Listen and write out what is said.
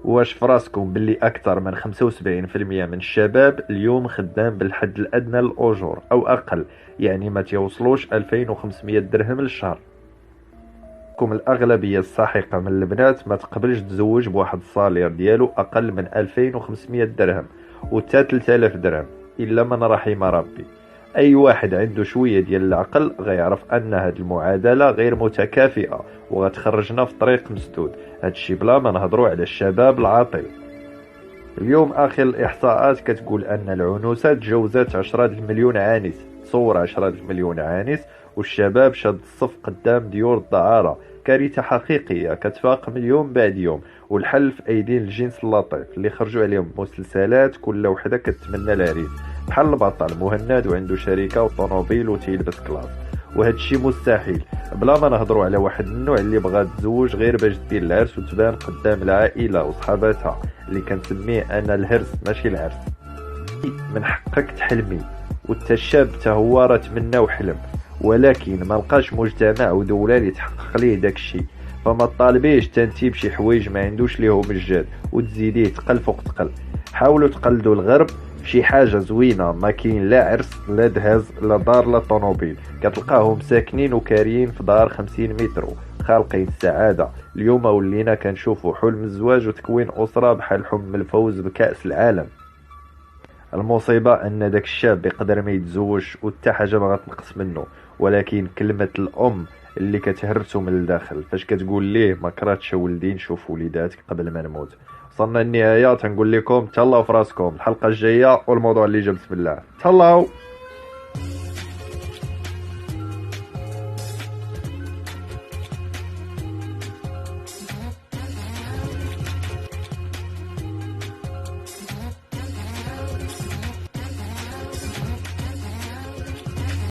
واش فراسكم باللي أكثر من 75% من الشباب اليوم خدام بالحد الأدنى للأجور أو أقل، يعني ما تيوصلوش 2500 درهم للشهر؟ كم الأغلبية الساحقة من البنات ما تقبلش تزوج بواحد الصالير ديالو أقل من 2500 درهم وتا 3000 درهم إلا من رحم ربي. أي واحد عنده شوية ديال العقل غيعرف أن هاد المعادلة غير متكافئة وغتخرجنا في طريق مسدود. هادشي بلا ما نهضروا على الشباب العاطل. اليوم آخر الإحصاءات كتقول أن العنوسة تجاوزت 10 المليون عانس، تصور 10 المليون عانس، والشباب شاد الصف قدام ديور الدعارة. كارثة حقيقية كتفاقم يوم بعد يوم، والحل في أيدين الجنس اللطيف اللي خرجوا عليهم مسلسلات كل وحدة كتمنى العريس، بحال البطل مهند وعنده شركة وطوموبيل وتيلبس كلاس. وهذا الشيء مستحيل بلا ما نهضروا على واحد النوع اللي بغات تزوج غير باش دير العرس وتبان قدام العائلة وصحاباتها، اللي كنسميه انا الهرس ماشي العرس. من حقك تحلمي، وتا الشاب تا هو راه تمنى وحلم، ولكن ما لقاش مجتمع ودولة اللي تحقق ليه داك الشيء. فما طالبيش تنتي بشي حوايج ما عندوش ليهم الجاد وتزيديه تقل فوق تقل. حاولوا تقلدوا الغرب شي حاجة زوينة، ما كاين لا عرس لا دهز لا دار لا طونوبيل، كتلقاهم ساكنين وكاريين في دار 50 متر خالقين السعادة. اليوم ولينا كنشوفوا حلم الزواج وتكوين أسرة بحال حلم الفوز بكأس العالم. المصيبة أن داك الشاب يقدر ما يتزوج وتا حاجة ما غتنقص منه، ولكن كلمة الأم اللي كتهرسو من الداخل فاش كتقول ليه ما كرهتش ولدي نشوف وليداتك قبل ما نموت. وصلنا النهاية، تنقول لكم تهلاو في راسكم الحلقة الجاية والموضوع اللي جا بسم الله. تهلاو.